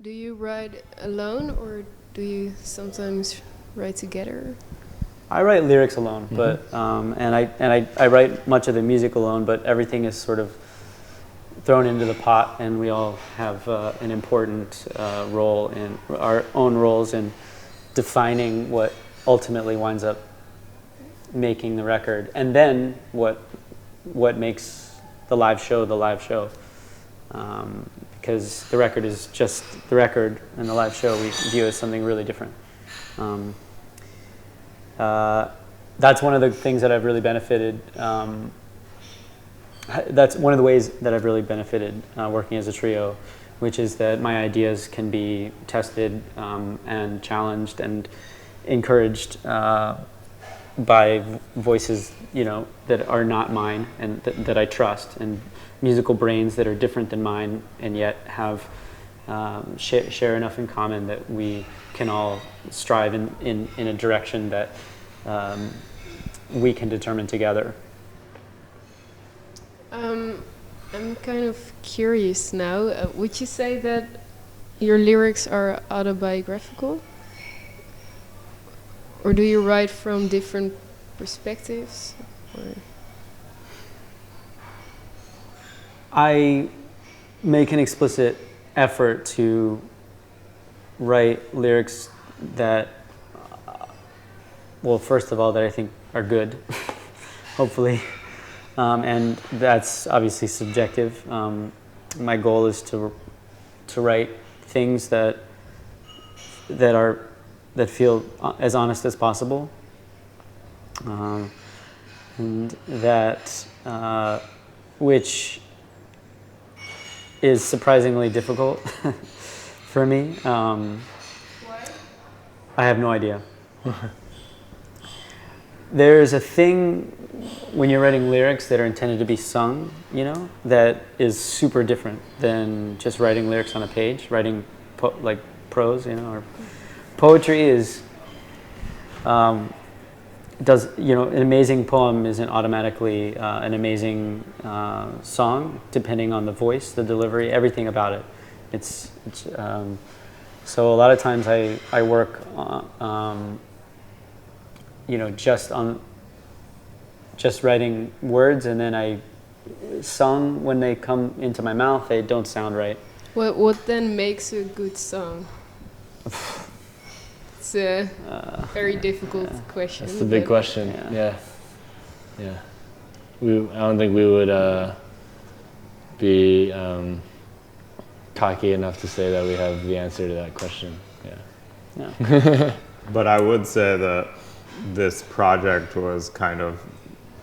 Do you write alone or do you sometimes write together? I write lyrics alone, but I write much of the music alone, but everything is sort of thrown into the pot, and we all have an important role in our own roles in defining what ultimately winds up making the record, and then what makes the live show the live show. Because the record is just the record, and the live show we view as something really different. That's one of the things that I've really benefited. That's one of the ways that I've really benefited working as a trio, which is that my ideas can be tested and challenged and encouraged by voices, that are not mine and that I trust, and musical brains that are different than mine and yet have share enough in common that we can all strive in a direction that we can determine together. I'm kind of curious now. Would you say that your lyrics are autobiographical? Or do you write from different perspectives? Or I make an explicit effort to write lyrics that, well, first of all, that I think are good, hopefully. And that's obviously subjective. My goal is to write things that feel as honest as possible, and that which is surprisingly difficult for me. why? I have no idea. There's a thing when you're writing lyrics that are intended to be sung, that is super different than just writing lyrics on a page, writing like prose, or poetry is, an amazing poem isn't automatically an amazing song, depending on the voice, the delivery, everything about it. So a lot of times I work just writing words, and then I sung when they come into my mouth, they don't sound right. What then makes a good song? It's a very difficult question. That's the big question. Yeah. I don't think we would be cocky enough to say that we have the answer to that question. Yeah. But I would say that this project was kind of,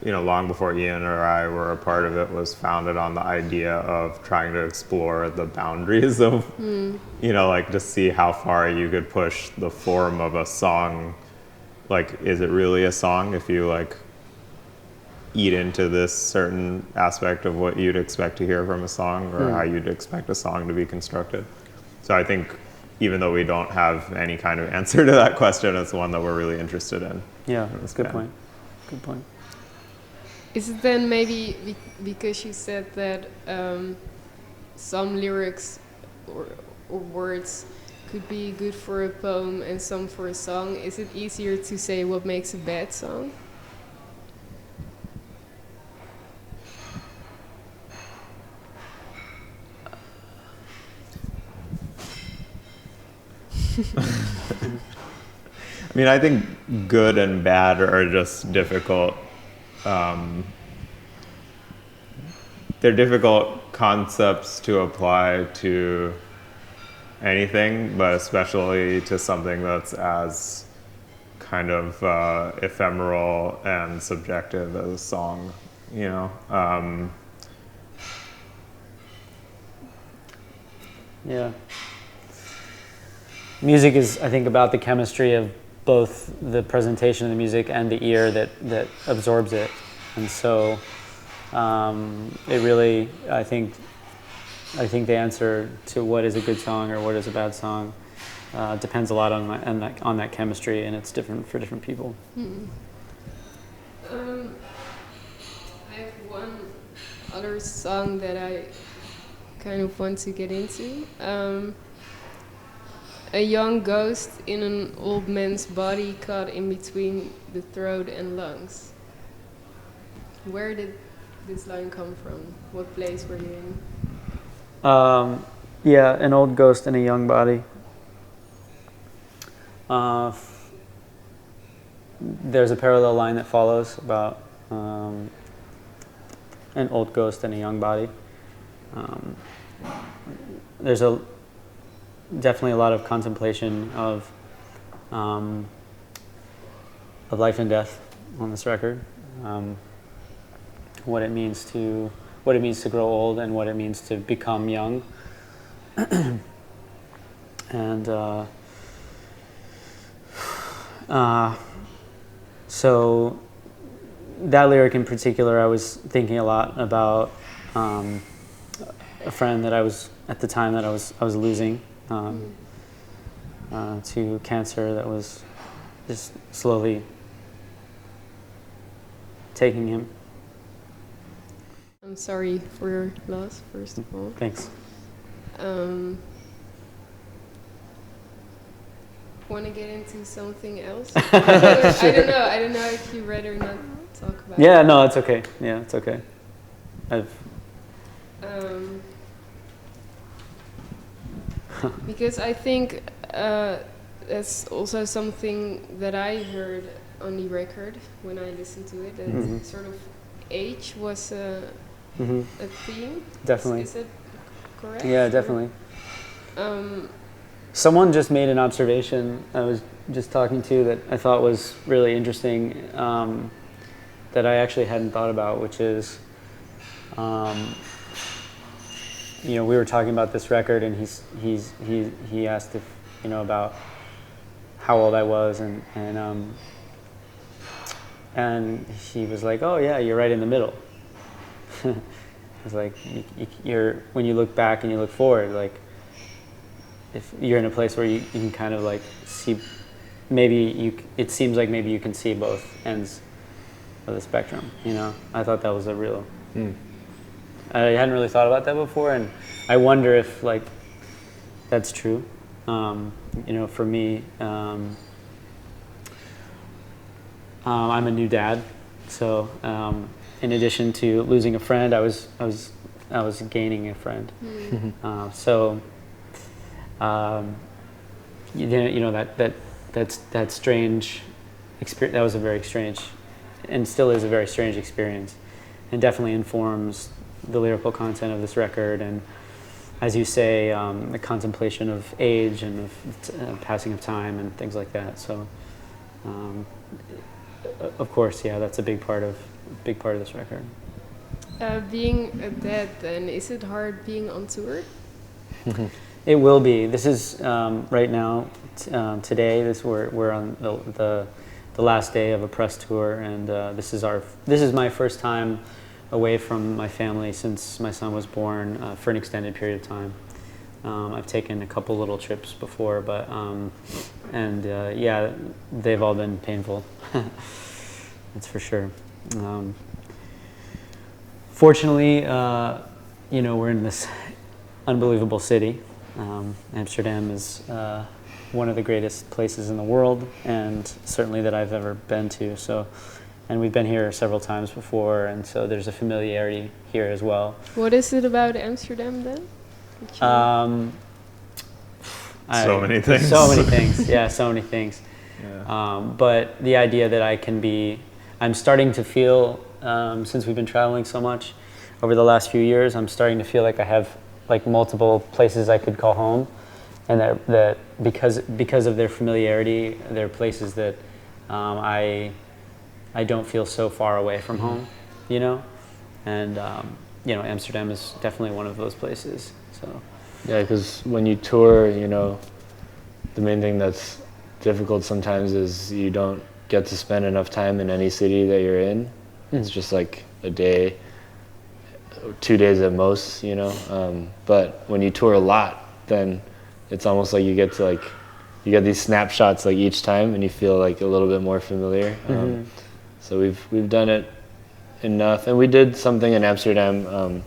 long before Ian or I were a part of it, was founded on the idea of trying to explore the boundaries of, to see how far you could push the form of a song. Like, is it really a song if you, eat into this certain aspect of what you'd expect to hear from a song, or how you'd expect a song to be constructed? So I think even though we don't have any kind of answer to that question, it's one that we're really interested in. Yeah, that's a good point. Good point. Is it then maybe because you said that some lyrics or words could be good for a poem and some for a song, is it easier to say what makes a bad song? I think good and bad are just difficult. They're difficult concepts to apply to anything, but especially to something that's as kind of ephemeral and subjective as a song, Yeah. Music is, I think, about the chemistry of both the presentation of the music and the ear that absorbs it. And so it really, I think the answer to what is a good song or what is a bad song depends a lot on that chemistry, and it's different for different people. I have one other song that I kind of want to get into. a young ghost in an old man's body caught in between the throat and lungs. Where did this line come from? What place were you in? Yeah, an old ghost in a young body. There's a parallel line that follows about an old ghost in a young body. There's definitely a lot of contemplation of life and death on this record. What it means to grow old and what it means to become young. And so that lyric in particular, I was thinking a lot about a friend that I was at the time that I was losing to cancer that was just slowly taking him. I'm sorry for your loss, first of all. Thanks. Want to get into something else? I don't know. I don't know if you'd rather not talk about Yeah, it. no, it's okay. Yeah, it's okay. Because I think that's also something that I heard on the record when I listened to it. That sort of age was a theme. Definitely. Is it correct? Yeah, definitely. Someone just made an observation I was just talking to that I thought was really interesting, that I actually hadn't thought about, which is, we were talking about this record, and he asked if about how old I was, and he was like, "Oh yeah, you're right in the middle." It's like you're when you look back and you look forward, like if you're in a place where you can kind of like see, it seems like maybe you can see both ends of the spectrum. I thought that was a real. I hadn't really thought about that before, and I wonder if like that's true. For me, I'm a new dad, so in addition to losing a friend, I was gaining a friend. That strange experience. That was a very strange, and still is a very strange experience, and definitely informs the lyrical content of this record. And as you say, the contemplation of age and of passing of time and things like that. So, of course, yeah, that's a big part of this record. Being a dad, then, is it hard being on tour? It will be. This is right now, today. We're on the last day of a press tour, and this is my first time away from my family since my son was born for an extended period of time. I've taken a couple little trips before, but yeah, they've all been painful. That's for sure. Fortunately, we're in this unbelievable city. Amsterdam is one of the greatest places in the world, and certainly that I've ever been to. So, and we've been here several times before, and so there's a familiarity here as well. What is it about Amsterdam then? So many things. So many things. Yeah, so many things. Yeah. But the idea that I'm starting to feel, since we've been traveling so much over the last few years, I'm starting to feel like I have like multiple places I could call home, and that because of their familiarity, they're places that I don't feel so far away from home, and Amsterdam is definitely one of those places. So yeah, because when you tour, the main thing that's difficult sometimes is you don't get to spend enough time in any city that you're in. It's just like a day, 2 days at most, but when you tour a lot, then it's almost like you get these snapshots like each time, and you feel like a little bit more familiar. So we've done it enough, and we did something in Amsterdam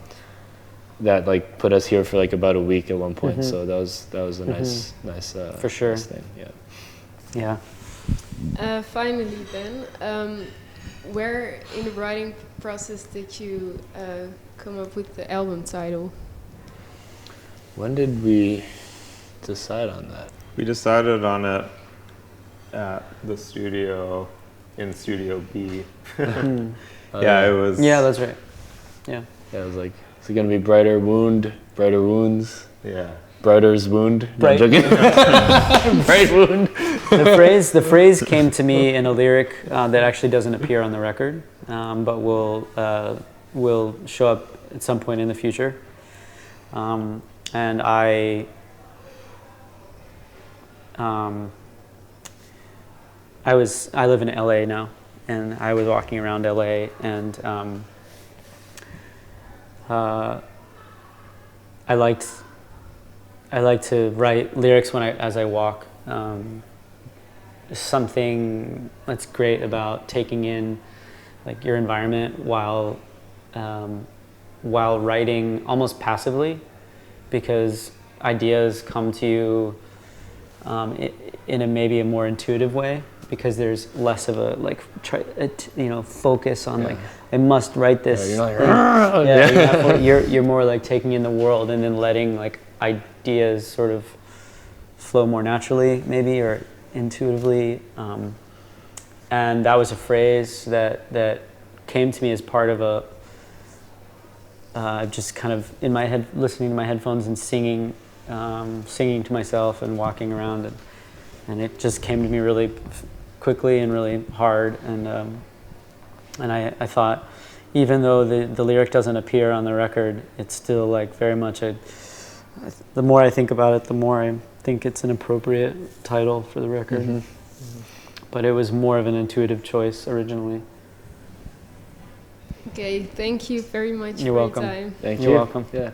that like put us here for like about a week at one point. So that was a nice For sure. nice thing. Yeah. Yeah. Finally, then, where in the writing process did you come up with the album title? When did we decide on that? We decided on it at the studio, in Studio B. Yeah, it was. Yeah, that's right. Yeah. Yeah, it was like, is it gonna be Brighter Wounds, Yeah. Brighter's Wound? No, Bright- I'm joking. Bright Wound. The phrase came to me in a lyric that actually doesn't appear on the record, but will show up at some point in the future. And I live in LA now, and I was walking around LA, and I like to write lyrics as I walk. Something that's great about taking in like your environment while writing almost passively, because ideas come to you in maybe a more intuitive way, because there's less of a like focus on like I must write this. Yeah, You're more like taking in the world and then letting like ideas sort of flow more naturally, maybe, or intuitively. And that was a phrase that came to me as part of a just kind of in my head, listening to my headphones and singing to myself and walking around, and it just came to me really quickly and really hard. And I thought, even though the lyric doesn't appear on the record, it's still like very much the more I think about it, the more I think it's an appropriate title for the record. But it was more of an intuitive choice originally. Okay, thank you very much You're for welcome. your time. Thank You're you. welcome. Yeah.